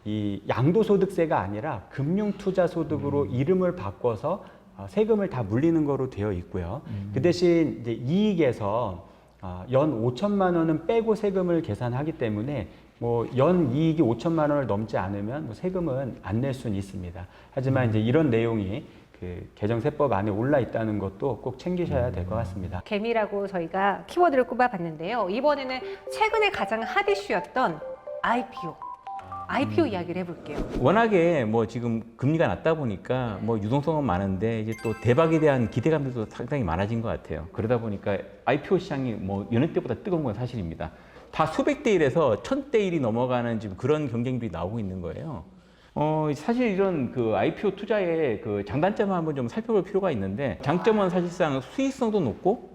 이 양도소득세가 아니라 금융투자소득으로 이름을 바꿔서 세금을 다 물리는 거로 되어 있고요. 그 대신 이제 이익에서 연 5천만 원은 빼고 세금을 계산하기 때문에 뭐 연 이익이 5천만 원을 넘지 않으면 뭐 세금은 안 낼 수는 있습니다. 하지만 이제 이런 내용이 그 개정세법 안에 올라 있다는 것도 꼭 챙기셔야 될 것 같습니다. 개미라고 저희가 키워드를 꼽아봤는데요. 이번에는 최근에 가장 핫 이슈였던 IPO 이야기를 해볼게요. 워낙에 뭐 지금 금리가 낮다 보니까 뭐 유동성은 많은데 이제 또 대박에 대한 기대감들도 상당히 많아진 것 같아요. 그러다 보니까 IPO 시장이 뭐 여느 때보다 뜨거운 건 사실입니다. 다 수백 대 1에서 1000대 1이 넘어가는 지금 그런 경쟁들이 나오고 있는 거예요. 사실 이런 그 IPO 투자의 그 장단점을 한번 좀 살펴볼 필요가 있는데, 장점은 사실상 수익성도 높고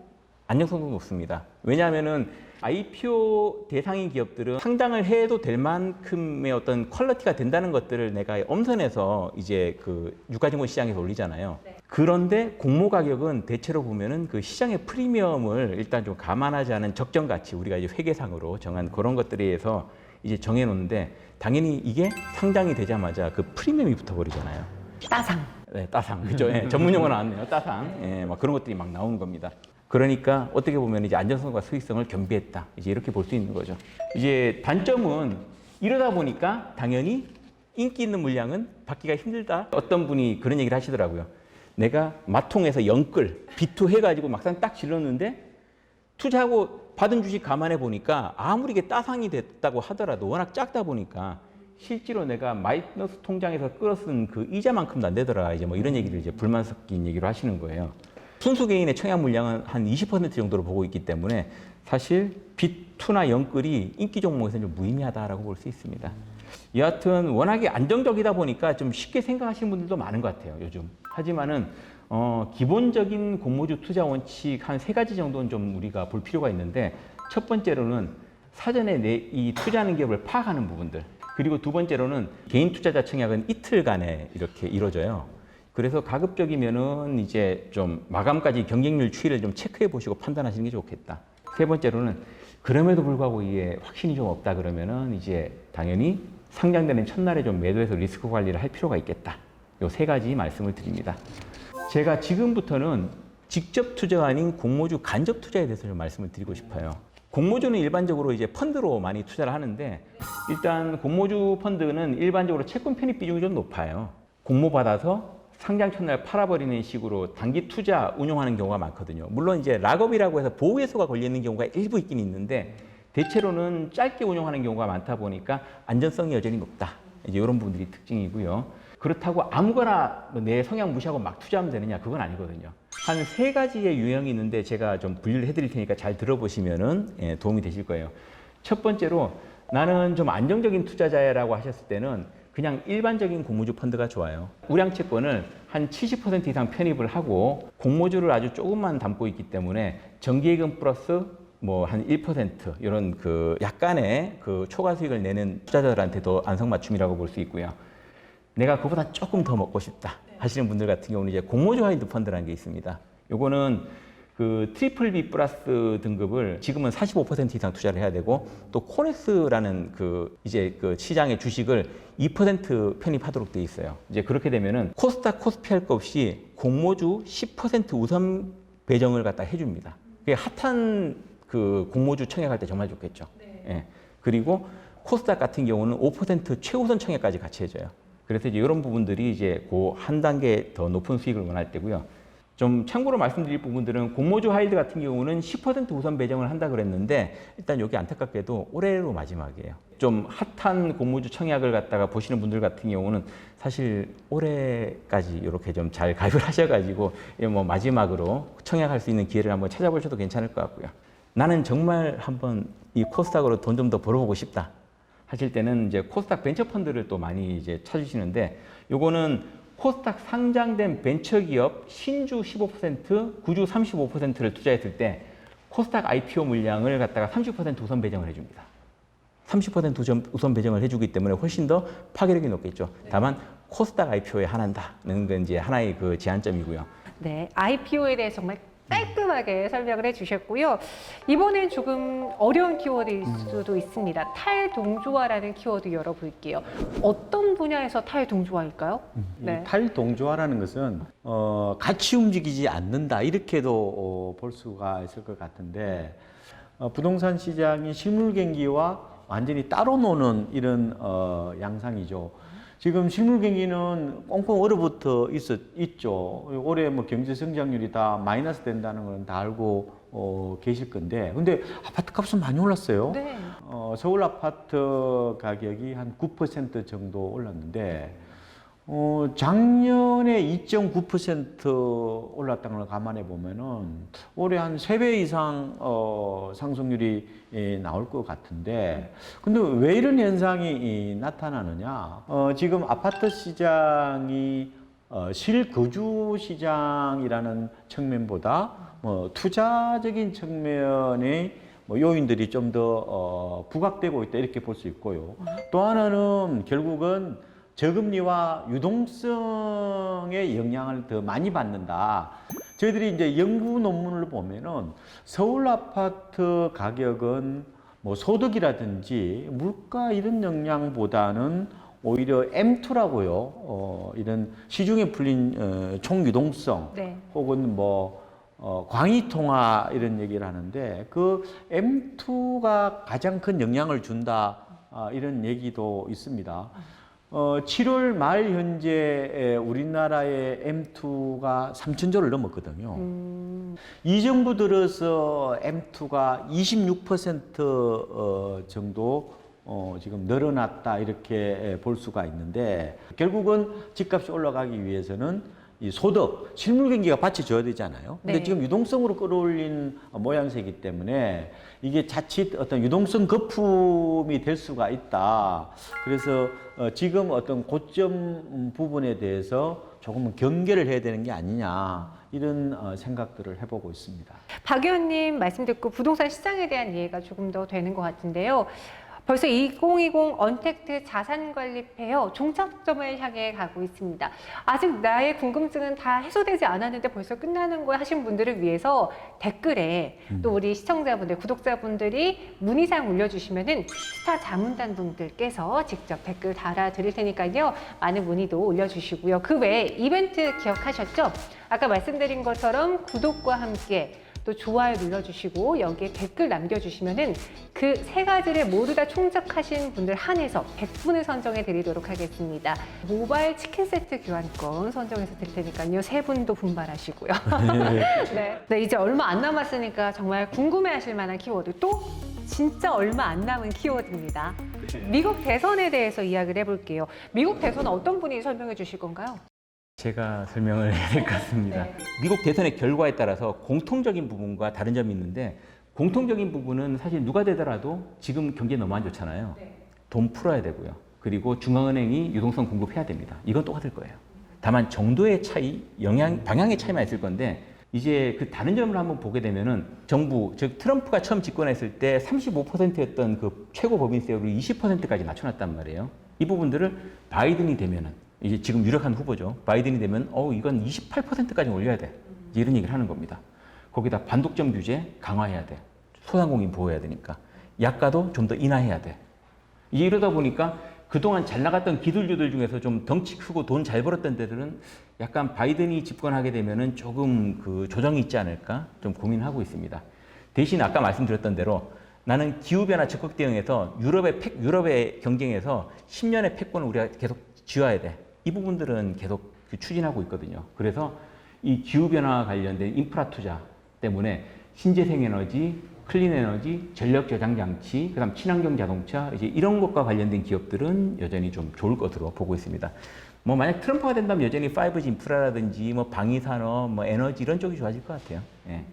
안정성도 높습니다. 왜냐하면은 IPO 대상인 기업들은 상장을 해도 될 만큼의 어떤 퀄리티가 된다는 것들을 내가 엄선해서 이제 그 유가증권 시장에서 올리잖아요. 그런데 공모 가격은 대체로 보면은 그 시장의 프리미엄을 일단 좀 감안하지 않은 적정 가치, 우리가 이제 회계상으로 정한 그런 것들에 의해서 이제 정해 놓는데, 당연히 이게 상장이 되자마자 그 프리미엄이 붙어 버리잖아요. 따상. 네, 따상. 그죠? 예, 전문 용어 나왔네요. 따상. 예, 막 그런 것들이 막 나오는 겁니다. 그러니까 어떻게 보면 이제 안전성과 수익성을 겸비했다. 이제 이렇게 볼 수 있는 거죠. 이제 단점은 이러다 보니까 당연히 인기 있는 물량은 받기가 힘들다. 어떤 분이 그런 얘기를 하시더라고요. 내가 마통에서 영끌, 비투 해가지고 막상 딱 질렀는데 투자하고 받은 주식 감안해 보니까 아무리 이게 따상이 됐다고 하더라도 워낙 작다 보니까 실제로 내가 마이너스 통장에서 끌어쓴 그 이자만큼도 안 되더라. 이제 뭐 이런 얘기를 이제 불만 섞인 얘기로 하시는 거예요. 순수 개인의 청약 물량은 한 20% 정도로 보고 있기 때문에 사실 비투나 영끌이 인기 종목에서는 좀 무의미하다라고 볼 수 있습니다. 여하튼 워낙에 안정적이다 보니까 좀 쉽게 생각하시는 분들도 많은 것 같아요, 요즘. 하지만은 기본적인 공모주 투자 원칙 한 3가지 정도는 좀 우리가 볼 필요가 있는데, 첫 번째로는 사전에 이 투자하는 기업을 파악하는 부분들, 그리고 두 번째로는 개인 투자자 청약은 이틀간에 이렇게 이루어져요. 그래서 가급적이면은 이제 좀 마감까지 경쟁률 추이를 좀 체크해 보시고 판단하시는 게 좋겠다. 세 번째로는 그럼에도 불구하고 이게 확신이 좀 없다 그러면은 이제 당연히 상장되는 첫날에 좀 매도해서 리스크 관리를 할 필요가 있겠다. 요 3가지 말씀을 드립니다. 제가 지금부터는 직접 투자가 아닌 공모주 간접 투자에 대해서 좀 말씀을 드리고 싶어요. 공모주는 일반적으로 이제 펀드로 많이 투자를 하는데, 일단 공모주 펀드는 일반적으로 채권 편입 비중이 좀 높아요. 공모 받아서 상장 첫날 팔아버리는 식으로 단기 투자 운용하는 경우가 많거든요. 물론 이제 락업이라고 해서 보호 요소가 걸려 있는 경우가 일부 있긴 있는데, 대체로는 짧게 운용하는 경우가 많다 보니까 안전성이 여전히 높다. 이제 이런 부분들이 특징이고요. 그렇다고 아무거나 내 성향 무시하고 막 투자하면 되느냐? 그건 아니거든요. 한 3가지의 유형이 있는데 제가 좀 분류를 해드릴 테니까 잘 들어보시면은 도움이 되실 거예요. 첫 번째로 나는 좀 안정적인 투자자라고 하셨을 때는 그냥 일반적인 공모주 펀드가 좋아요. 우량 채권을 한 70% 이상 편입을 하고 공모주를 아주 조금만 담고 있기 때문에 정기예금 플러스 뭐 한 1% 이런 그 약간의 그 초과 수익을 내는 투자자들한테도 안성맞춤이라고 볼 수 있고요. 내가 그보다 조금 더 먹고 싶다 하시는 분들 같은 경우는 이제 공모주 하이드 펀드라는 게 있습니다. 요거는 그 트리플 B 플러스 등급을 지금은 45% 이상 투자를 해야 되고, 또 코넥스라는 그 이제 그 시장의 주식을 2% 편입하도록 돼 있어요. 이제 그렇게 되면은 코스닥 코스피 할 거 없이 공모주 10% 우선 배정을 갖다 해줍니다. 그게 핫한 그 공모주 청약할 때 정말 좋겠죠. 예. 그리고 코스닥 같은 경우는 5% 최우선 청약까지 같이 해줘요. 그래서 이제 이런 부분들이 이제 그 한 단계 더 높은 수익을 원할 때고요. 좀 참고로 말씀드릴 부분들은 공모주 하이드 같은 경우는 10% 우선 배정을 한다 그랬는데, 일단 여기 안타깝게도 올해로 마지막이에요. 좀 핫한 공모주 청약을 갖다가 보시는 분들 같은 경우는 사실 올해까지 이렇게 좀 잘 가입을 하셔가지고 뭐 마지막으로 청약할 수 있는 기회를 한번 찾아보셔도 괜찮을 것 같고요. 나는 정말 한번 이 코스닥으로 돈 좀 더 벌어보고 싶다 하실 때는 이제 코스닥 벤처펀드를 또 많이 이제 찾으시는데, 요거는 코스닥 상장된 벤처기업 신주 15%, 구주 35%를 투자했을 때 코스닥 IPO 물량을 갖다가 30% 우선 배정을 해줍니다. 30% 우선 배정을 해주기 때문에 훨씬 더 파괴력이 높겠죠. 다만 코스닥 IPO에 한한다는 건 이제 하나의 그 제한점이고요. 네, IPO에 대해서 정말 깔끔하게 설명을 해주셨고요. 이번엔 조금 어려운 키워드일 수도 있습니다. 탈동조화라는 키워드 열어볼게요. 어떤 분야에서 탈동조화일까요? 이 탈동조화라는 것은 같이 움직이지 않는다 이렇게도 볼 수가 있을 것 같은데, 부동산 시장이 실물 경기와 완전히 따로 노는 이런 양상이죠. 지금 실물 경기는 꽁꽁 얼어붙어 있죠. 올해 뭐 경제 성장률이 다 마이너스 된다는 건 다 알고 계실 건데, 근데 아파트 값은 많이 올랐어요. 네. 서울 아파트 가격이 한 9% 정도 올랐는데, 작년에 2.9% 올랐다는 걸 감안해 보면은 올해 한 3배 이상 상승률이 나올 것 같은데, 근데 왜 이런 현상이 나타나느냐? 지금 아파트 시장이 실거주 시장이라는 측면보다 투자적인 측면의 요인들이 좀 더 부각되고 있다 이렇게 볼 수 있고요. 또 하나는 결국은 저금리와 유동성의 영향을 더 많이 받는다. 저희들이 이제 연구 논문을 보면은 서울 아파트 가격은 뭐 소득이라든지 물가 이런 영향보다는 오히려 M2라고요. 이런 시중에 풀린 총 유동성 네. 혹은 뭐 광의 통화 이런 얘기를 하는데 그 M2가 가장 큰 영향을 준다 이런 얘기도 있습니다. 7월 말 현재 우리나라의 M2가 3,000조를 넘었거든요. 이 정부 들어서 M2가 26% 정도 지금 늘어났다 이렇게 볼 수가 있는데 결국은 집값이 올라가기 위해서는 이 소득, 실물 경기가 받쳐줘야 되잖아요. 근데 네. 지금 유동성으로 끌어올린 모양새이기 때문에 이게 자칫 어떤 유동성 거품이 될 수가 있다. 그래서 지금 어떤 고점 부분에 대해서 조금은 경계를 해야 되는 게 아니냐 이런 생각들을 해보고 있습니다. 박 의원님 말씀 듣고 부동산 시장에 대한 이해가 조금 더 되는 것 같은데요. 벌써 2020 언택트 자산관리 폐허 종착점을 향해 가고 있습니다. 아직 나의 궁금증은 다 해소되지 않았는데 벌써 끝나는 거야 하신 분들을 위해서 댓글에 또 우리 시청자분들, 구독자분들이 문의사항 올려주시면은 스타 자문단 분들께서 직접 댓글 달아드릴 테니까요. 많은 문의도 올려주시고요. 그 외에 이벤트 기억하셨죠? 아까 말씀드린 것처럼 구독과 함께 또 좋아요 눌러주시고 여기에 댓글 남겨주시면은 그 세 가지를 모두 다 충족하신 분들 한해서 100분을 선정해 드리도록 하겠습니다. 모바일 치킨 세트 교환권 선정해서 드릴 테니까요. 세 분도 분발하시고요. 네, 이제 얼마 안 남았으니까 정말 궁금해하실 만한 키워드 또 진짜 얼마 안 남은 키워드입니다. 미국 대선에 대해서 이야기를 해볼게요. 미국 대선은 어떤 분이 설명해 주실 건가요? 제가 설명을 해야 될 것 같습니다. 네. 미국 대선의 결과에 따라서 공통적인 부분과 다른 점이 있는데 공통적인 부분은 사실 누가 되더라도 지금 경기 너무 안 좋잖아요. 돈 풀어야 되고요. 그리고 중앙은행이 유동성 공급해야 됩니다. 이건 똑같을 거예요. 다만 정도의 차이, 방향의 차이만 있을 건데 이제 그 다른 점을 한번 보게 되면은 정부, 즉 트럼프가 처음 집권했을 때 35%였던 그 최고 법인세율을 20%까지 낮춰놨단 말이에요. 이 부분들을 바이든이 되면은 이제 지금 유력한 후보죠. 바이든이 되면 이건 28%까지 올려야 돼. 이런 얘기를 하는 겁니다. 거기다 반독점 규제 강화해야 돼. 소상공인 보호해야 되니까. 약가도 좀 더 인하해야 돼. 이러다 보니까 그동안 잘 나갔던 기술주들 중에서 좀 덩치 크고 돈 잘 벌었던 데들은 약간 바이든이 집권하게 되면은 조금 그 조정이 있지 않을까 좀 고민하고 있습니다. 대신 아까 말씀드렸던 대로 나는 기후변화 적극 대응에서 유럽의 경쟁에서 10년의 패권을 우리가 계속 쥐어야 돼. 이 부분들은 계속 추진하고 있거든요. 그래서 이 기후변화 관련된 인프라 투자 때문에 신재생에너지, 클린에너지, 전력저장장치, 그다음 친환경 자동차 이제 이런 것과 관련된 기업들은 여전히 좀 좋을 것으로 보고 있습니다. 뭐 만약 트럼프가 된다면 여전히 5G 인프라라든지 뭐 방위산업, 뭐 에너지 이런 쪽이 좋아질 것 같아요. 예.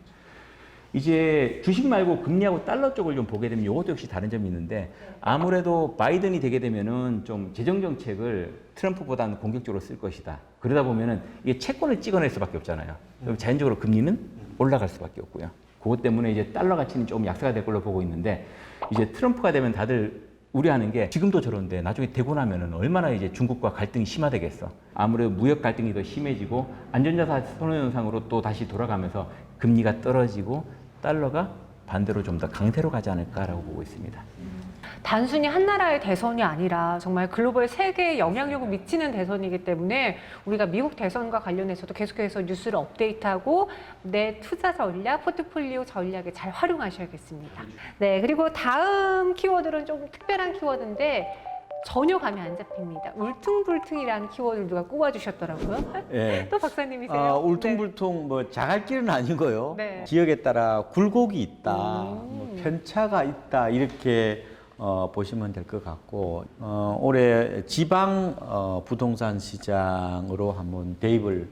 이제 주식 말고 금리하고 달러 쪽을 좀 보게 되면 이것도 역시 다른 점이 있는데 아무래도 바이든이 되게 되면은 좀 재정 정책을 트럼프보다는 공격적으로 쓸 것이다. 그러다 보면은 이게 채권을 찍어낼 수밖에 없잖아요. 그럼 자연적으로 금리는 올라갈 수밖에 없고요. 그것 때문에 이제 달러 가치는 조금 약세가 될 걸로 보고 있는데 이제 트럼프가 되면 다들 우려하는 게 지금도 저런데 나중에 되고 나면은 얼마나 이제 중국과 갈등이 심화되겠어. 아무래도 무역 갈등이 더 심해지고 안전자산 선호 현상으로 또 다시 돌아가면서 금리가 떨어지고 달러가 반대로 좀 더 강세로 가지 않을까라고 보고 있습니다. 단순히 한 나라의 대선이 아니라 정말 글로벌 세계에 영향력을 미치는 대선이기 때문에 우리가 미국 대선과 관련해서도 계속해서 뉴스를 업데이트하고 내 투자 전략, 포트폴리오 전략에 잘 활용하셔야겠습니다. 네, 그리고 다음 키워드는 좀 특별한 키워드인데 전혀 감이 안 잡힙니다. 울퉁불퉁이라는 키워드를 누가 꼽아주셨더라고요. 예. 또 박사님이세요? 울퉁불퉁 뭐 자갈길은 아니고요. 네. 지역에 따라 굴곡이 있다, 뭐 편차가 있다 이렇게 보시면 될 것 같고 올해 지방 부동산 시장으로 한번 대입을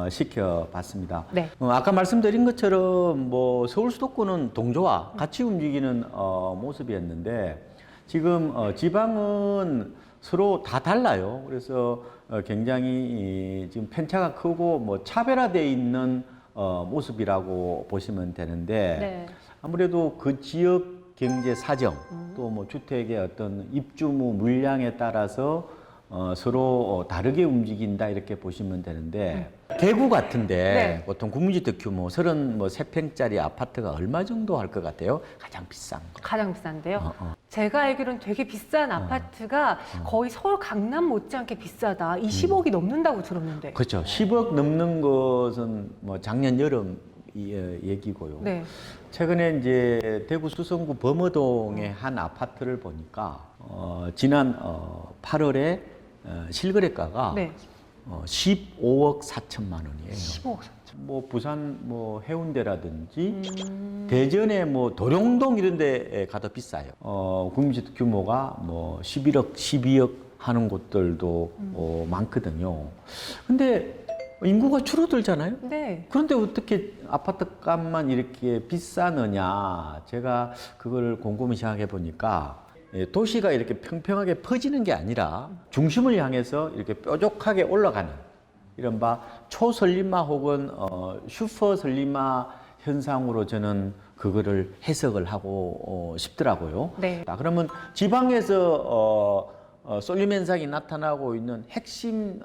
시켜봤습니다. 네. 아까 말씀드린 것처럼 뭐 서울 수도권은 동조와 같이 움직이는 모습이었는데 지금 지방은 서로 다 달라요. 그래서 굉장히 지금 편차가 크고 뭐 차별화되어 있는 모습이라고 보시면 되는데 네. 아무래도 그 지역 경제 사정 또 뭐 주택의 어떤 입주무 물량에 따라서 서로 다르게 움직인다 이렇게 보시면 되는데 대구 같은데 네. 보통 국민주택 규모 33평짜리 아파트가 얼마 정도 할 것 같아요? 가장 비싼 거. 가장 비싼데요. 제가 알기로는 되게 비싼 아파트가 거의 서울 강남 못지않게 비싸다. 20억이 넘는다고 들었는데. 그렇죠. 10억 넘는 것은 뭐 작년 여름 얘기고요. 네. 최근에 이제 대구 수성구 범어동의 한 아파트를 보니까 지난 8월에 실거래가가 네. 15억 4천만 원이에요. 15억. 뭐 부산 뭐 해운대라든지 대전의 뭐 도룡동 이런 데 가도 비싸요. 국민주택 규모가 뭐 11억, 12억 하는 곳들도 많거든요. 근데 인구가 줄어들잖아요. 네. 그런데 어떻게 아파트 값만 이렇게 비싸느냐? 제가 그걸 곰곰이 생각해 보니까 도시가 이렇게 평평하게 퍼지는 게 아니라 중심을 향해서 이렇게 뾰족하게 올라가는 이른바 초설림화 혹은 슈퍼설림화 현상으로 저는 그거를 해석을 하고 싶더라고요. 네. 그러면 지방에서 쏠림 현상이 나타나고 있는 핵심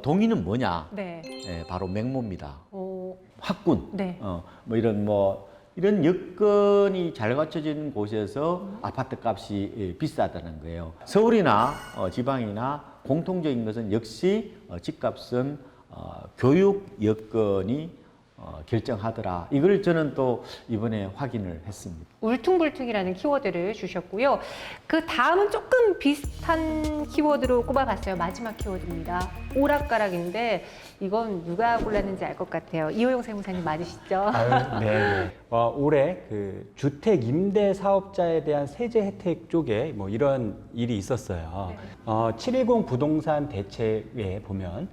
동의는 뭐냐? 네. 바로 맹모입니다. 오, 학군, 네. 이런 여건이 잘 갖춰진 곳에서 아파트 값이 비싸다는 거예요. 서울이나 지방이나 공통적인 것은 역시 집값은 교육 여건이 결정하더라. 이걸 저는 또 이번에 확인을 했습니다. 울퉁불퉁이라는 키워드를 주셨고요. 그 다음은 조금 비슷한 키워드로 꼽아봤어요. 마지막 키워드입니다. 오락가락인데 이건 누가 골랐는지 알 것 같아요. 이호영 세무사님 맞으시죠? 네. 올해 그 주택 임대 사업자에 대한 세제 혜택 쪽에 뭐 이런 일이 있었어요. 710 부동산 대책에 보면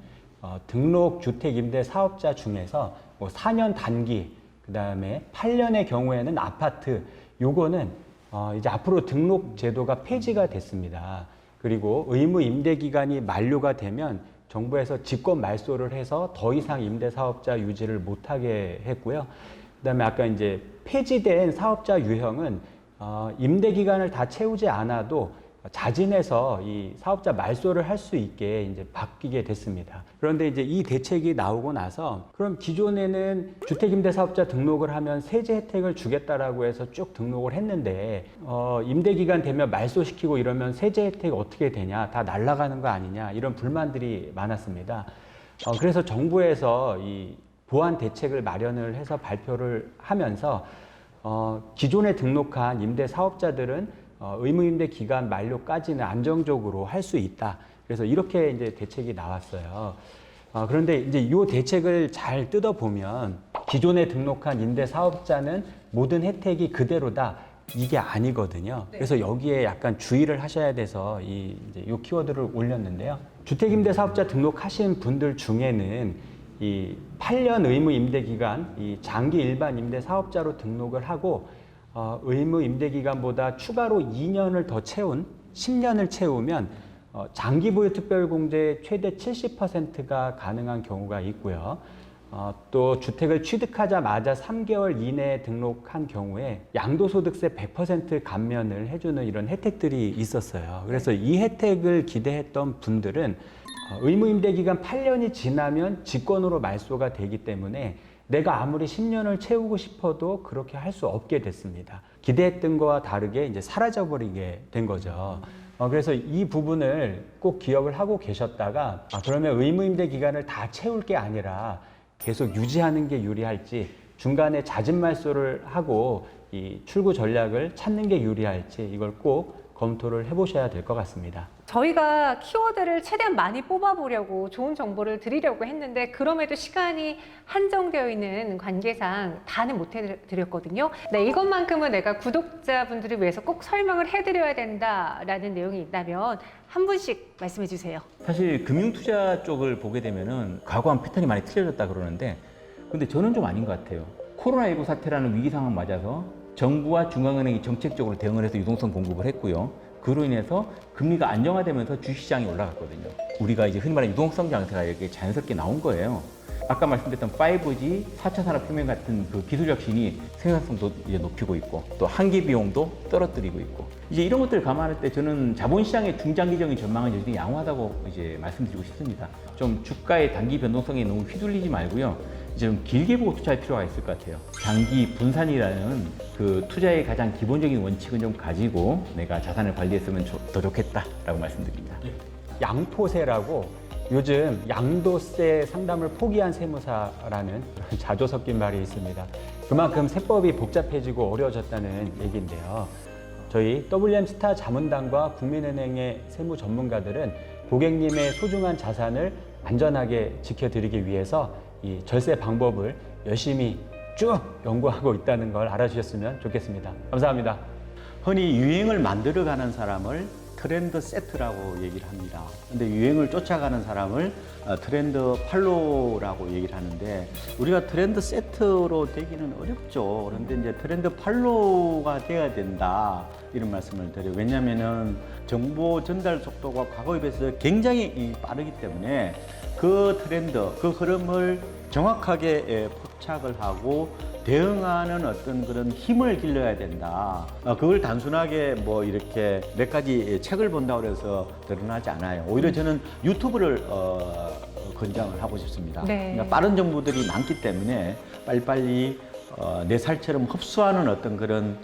등록 주택 임대 사업자 중에서 뭐 4년 단기, 그 다음에 8년의 경우에는 아파트, 요거는 이제 앞으로 등록 제도가 폐지가 됐습니다. 그리고 의무 임대 기간이 만료가 되면 정부에서 직권 말소를 해서 더 이상 임대 사업자 유지를 못하게 했고요. 그다음에 아까 이제 폐지된 사업자 유형은 임대 기간을 다 채우지 않아도 자진해서 이 사업자 말소를 할 수 있게 이제 바뀌게 됐습니다. 그런데 이제 이 대책이 나오고 나서 그럼 기존에는 주택임대사업자 등록을 하면 세제 혜택을 주겠다라고 해서 쭉 등록을 했는데 임대 기간 되면 말소시키고 이러면 세제 혜택이 어떻게 되냐, 다 날아가는 거 아니냐, 이런 불만들이 많았습니다. 그래서 정부에서 이 보완 대책을 마련을 해서 발표를 하면서 기존에 등록한 임대 사업자들은 의무임대 기간 만료까지는 안정적으로 할 수 있다. 그래서 이렇게 이제 대책이 나왔어요. 그런데 이제 이 대책을 잘 뜯어보면 기존에 등록한 임대 사업자는 모든 혜택이 그대로다. 이게 아니거든요. 네. 그래서 여기에 약간 주의를 하셔야 돼서 이 키워드를 올렸는데요. 주택임대 사업자 등록하신 분들 중에는 이 8년 의무 임대 기간, 이 장기 일반 임대 사업자로 등록을 하고 의무 임대 기간보다 추가로 2년을 더 채운 10년을 채우면 장기 보유 특별 공제 최대 70%가 가능한 경우가 있고요. 또 주택을 취득하자마자 3개월 이내에 등록한 경우에 양도소득세 100% 감면을 해주는 이런 혜택들이 있었어요. 그래서 이 혜택을 기대했던 분들은 의무임대기간 8년이 지나면 직권으로 말소가 되기 때문에 내가 아무리 10년을 채우고 싶어도 그렇게 할 수 없게 됐습니다. 기대했던 거와 다르게 이제 사라져버리게 된 거죠. 그래서 이 부분을 꼭 기억을 하고 계셨다가 그러면 의무임대 기간을 다 채울 게 아니라 계속 유지하는 게 유리할지, 중간에 잦은 말소를 하고 이 출구 전략을 찾는 게 유리할지 이걸 꼭 검토를 해보셔야 될 것 같습니다. 저희가 키워드를 최대한 많이 뽑아보려고 좋은 정보를 드리려고 했는데 그럼에도 시간이 한정되어 있는 관계상 다는 못 해드렸거든요. 네, 이것만큼은 내가 구독자분들을 위해서 꼭 설명을 해드려야 된다라는 내용이 있다면 한 분씩 말씀해 주세요. 사실 금융투자 쪽을 보게 되면은 과거와 패턴이 많이 틀려졌다 그러는데 근데 저는 좀 아닌 것 같아요. 코로나19 사태라는 위기 상황 맞아서 정부와 중앙은행이 정책적으로 대응을 해서 유동성 공급을 했고요. 그로 인해서 금리가 안정화되면서 주식시장이 올라갔거든요. 우리가 이제 흔히 말하는 유동성 장세가 이렇게 자연스럽게 나온 거예요. 아까 말씀드렸던 5G, 4차 산업혁명 같은 그 기술 혁신이 생산성도 이제 높이고 있고 또 한기 비용도 떨어뜨리고 있고 이제 이런 것들을 감안할 때 저는 자본시장의 중장기적인 전망은 여전히 양호하다고 이제 말씀드리고 싶습니다. 좀 주가의 단기 변동성에 너무 휘둘리지 말고요. 이제 좀 길게 보고 투자할 필요가 있을 것 같아요. 장기 분산이라는 그 투자의 가장 기본적인 원칙은 좀 가지고 내가 자산을 관리했으면 더 좋겠다라고 말씀드립니다. 양토세라고 요즘 양도세 상담을 포기한 세무사라는 자조 섞인 말이 있습니다. 그만큼 세법이 복잡해지고 어려워졌다는 얘기인데요. 저희 WM스타 자문단과 국민은행의 세무 전문가들은 고객님의 소중한 자산을 안전하게 지켜드리기 위해서 이 절세 방법을 열심히 쭉 연구하고 있다는 걸 알아주셨으면 좋겠습니다. 감사합니다. 흔히 유행을 만들어가는 사람을 트렌드 세트라고 얘기를 합니다. 근데 유행을 쫓아가는 사람을 트렌드 팔로우라고 얘기를 하는데 우리가 트렌드 세트로 되기는 어렵죠. 그런데 이제 트렌드 팔로우가 돼야 된다 이런 말씀을 드려요. 왜냐하면은 정보 전달 속도가 과거에 비해서 굉장히 빠르기 때문에 그 트렌드, 그 흐름을 정확하게 포착을 하고 대응하는 어떤 그런 힘을 길러야 된다. 그걸 단순하게 뭐 이렇게 몇 가지 책을 본다고 해서 드러나지 않아요. 오히려 저는 유튜브를 권장을 하고 싶습니다. 네. 그러니까 빠른 정보들이 많기 때문에 빨리빨리 내 살처럼 흡수하는 어떤 그런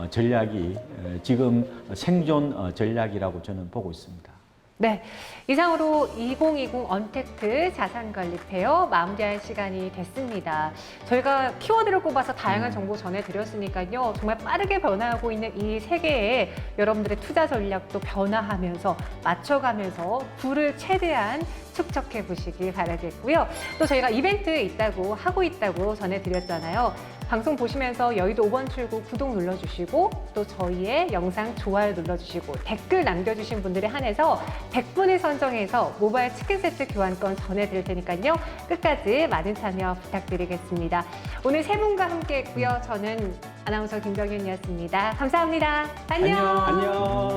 전략이 지금 생존 전략이라고 저는 보고 있습니다. 네, 이상으로 2020 언택트 자산관리 페어 마무리할 시간이 됐습니다. 저희가 키워드를 꼽아서 다양한 정보 전해드렸으니까요. 정말 빠르게 변화하고 있는 이 세계에 여러분들의 투자 전략도 변화하면서 맞춰가면서 부를 최대한 축적해 보시기 바라겠고요. 또 저희가 이벤트 있다고 하고 있다고 전해드렸잖아요. 방송 보시면서 여의도 5번 출구 구독 눌러주시고 또 저희의 영상 좋아요 눌러주시고 댓글 남겨주신 분들에 한해서 100분을 선정해서 모바일 치킨 세트 교환권 전해드릴 테니까요. 끝까지 많은 참여 부탁드리겠습니다. 오늘 세 분과 함께 했고요. 저는 아나운서 김정윤이었습니다. 감사합니다. 안녕. 안녕.